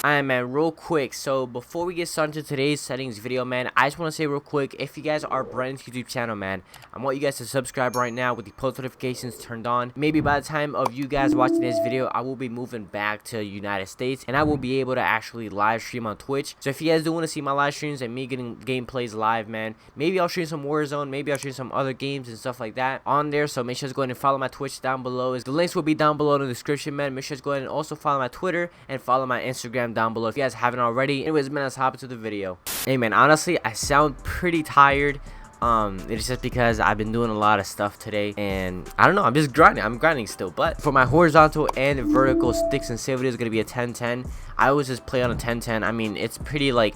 Alright, man, real quick, so before we get started to today's settings video, man, I just want to say real quick, if you guys are brand new to YouTube channel, man, I want you guys to subscribe right now with the post notifications turned on. Maybe by the time of you guys watching this video, I will be moving back to United States, and I will be able to actually live stream on Twitch. So if you guys do want to see my live streams and me getting gameplays live, man, maybe I'll stream some Warzone, maybe I'll stream some other games and stuff like that on there. So make sure to go ahead and follow my Twitch down below. The links will be down below in the description, man. Make sure to go ahead and also follow my Twitter and follow my Instagram down below if you guys haven't already. Anyways, man, let's hop into the video. Hey, man, honestly, I sound pretty tired. It's just because I've been doing a lot of stuff today, and I don't know, I'm just grinding. I'm grinding still. But for my horizontal and vertical stick sensitivity is gonna be a 10-10. I always just play on a 10-10. I mean, it's pretty like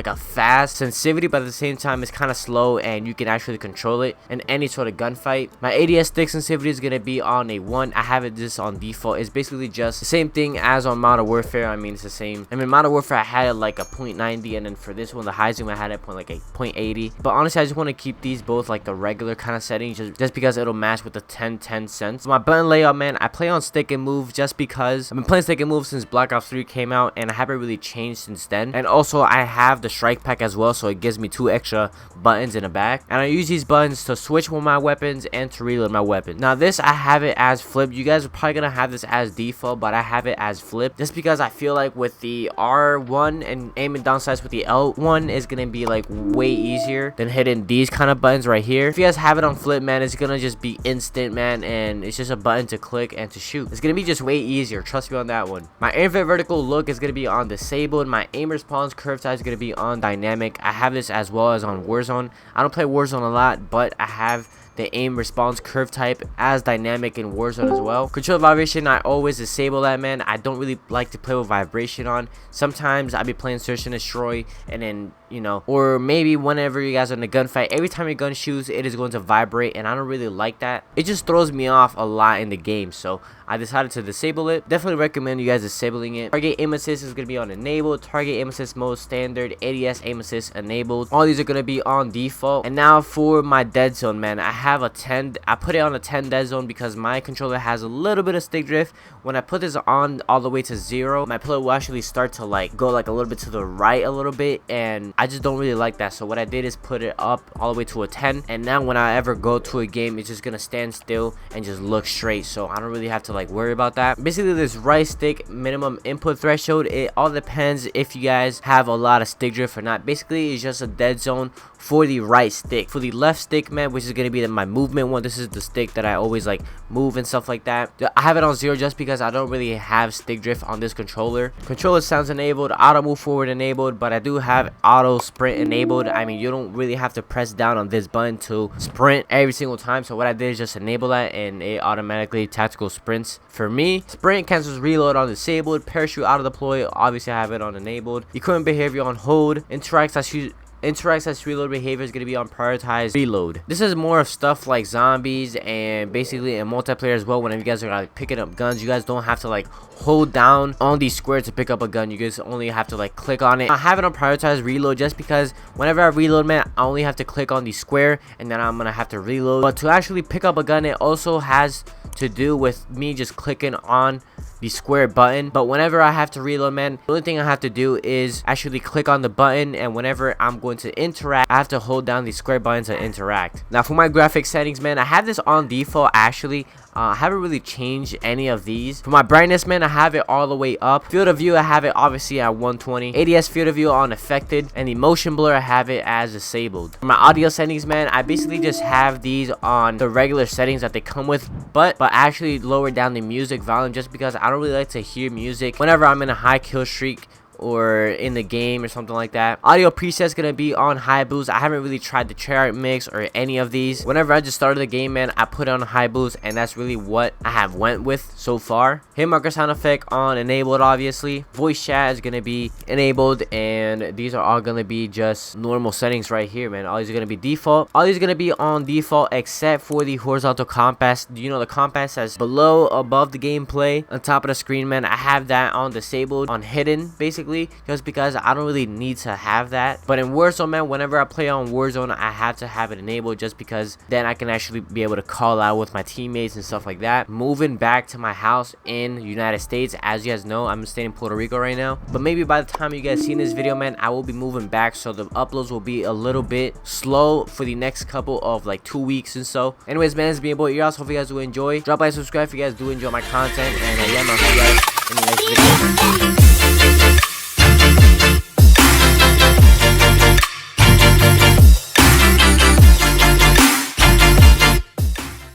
a fast sensitivity, but at the same time it's kind of slow and you can actually control it in any sort of gunfight. My ADS stick sensitivity is gonna be on a 1. I have it just on default. It's basically just the same thing as on Modern Warfare. I mean, it's the same. I mean, Modern Warfare I had it like a 0.90, and then for this one, the high zoom, I had it like a 0.80. But honestly, I just want to keep these both like the regular kind of settings, just because it'll match with the 10-10 sense. My button layout, man, I play on stick and move just because I've been playing stick and move since Black Ops 3 came out, and I haven't really changed since then. And also, I have the strike pack as well, so it gives me 2 extra buttons in the back, and I use these buttons to switch with my weapons and to reload my weapon. Now this, I have it as flip. You guys are probably gonna have this as default, but I have it as flip just because I feel like with the R1 and aiming down sights with the L1 is gonna be like way easier than hitting these kind of buttons right here. If you guys have it on flip, man, it's gonna just be instant, man, and it's just a button to click and to shoot. It's gonna be just way easier, trust me on that one. My aim fit vertical look is gonna be on disabled. My aim response curve size is gonna be on dynamic. I have this as well as on Warzone. I don't play Warzone a lot, but I have the aim response curve type as dynamic in Warzone as well. Control vibration, I always disable that, man. I don't really like to play with vibration on. Sometimes I be playing search and destroy, and then, you know, or maybe whenever you guys are in a gunfight, every time your gun shoots, it is going to vibrate, and I don't really like that. It just throws me off a lot in the game, so I decided to disable it. Definitely recommend you guys disabling it. Target aim assist is going to be on enabled. Target aim assist mode standard. ADS aim assist enabled. All these are going to be on default. And now for my dead zone, man, I have a 10. I put it on a 10 dead zone because my controller has a little bit of stick drift. When I put this on all the way to 0, my pillow will actually start to like go like a little bit to the right a little bit, and I just don't really like that. So what I did is put it up all the way to a 10, and now when I ever go to a game, it's just gonna stand still and just look straight, so I don't really have to like worry about that. Basically, this right stick minimum input threshold, it all depends if you guys have a lot of stick drift or not. Basically, it's just a dead zone for the right stick. For the left stick, man, which is gonna be my movement one, this is the stick that I always like move and stuff like that. I have it on 0 just because I don't really have stick drift on this controller. Controller sounds enabled, auto move forward enabled, but I do have auto sprint enabled. I mean, you don't really have to press down on this button to sprint every single time. So what I did is just enable that, and it automatically tactical sprints for me. Sprint cancels reload on disabled. Parachute auto deploy, obviously I have it on enabled. Equipment behavior on hold. Interacts as reload behavior is going to be on prioritized reload. This is more of stuff like zombies and basically in multiplayer as well. Whenever you guys are like picking up guns, you guys don't have to like hold down on these squares to pick up a gun. You guys only have to like click on it. I have it on prioritized reload just because whenever I reload, man, I only have to click on the square and then I'm gonna have to reload. But to actually pick up a gun, it also has to do with me just clicking on the square button. But whenever I have to reload, man, the only thing I have to do is actually click on the button, and whenever I'm going to interact, I have to hold down the square button to interact. Now for my graphics settings, man, I have this on default actually. I haven't really changed any of these. For my brightness, man, I have it all the way up. Field of view, I have it obviously at 120. ADS field of view on affected, and the motion blur, I have it as disabled. For my audio settings, man, I basically just have these on the regular settings that they come with, but actually lower down the music volume just because I don't really like to hear music whenever I'm in a high kill streak or in the game or something like that. Audio presets gonna be on high boost. I haven't really tried the Treyarch mix or any of these. Whenever I just started the game, man, I put it on high boost, and that's really what I have went with so far. Hit marker sound effect on enabled, obviously. Voice chat is gonna be enabled, and these are all gonna be just normal settings right here, man. All these are gonna be default. All these are gonna be on default except for the horizontal compass. You know, the compass that's below above the gameplay on top of the screen, man, I have that on disabled, on hidden basically. basically, just because I don't really need to have that. But in Warzone, man, whenever I play on Warzone, I have to have it enabled, just because then I can actually be able to call out with my teammates and stuff like that. Moving back to my house in United States, as you guys know, I'm staying in Puerto Rico right now, but maybe by the time you guys see this video, man, I will be moving back, so the uploads will be a little bit slow for the next couple of like 2 weeks and so. Anyways, man, it's been your boy Eross. Hope you guys do enjoy. Drop a like, subscribe if you guys do enjoy my content, and yeah, man, I'll see you guys in the next video.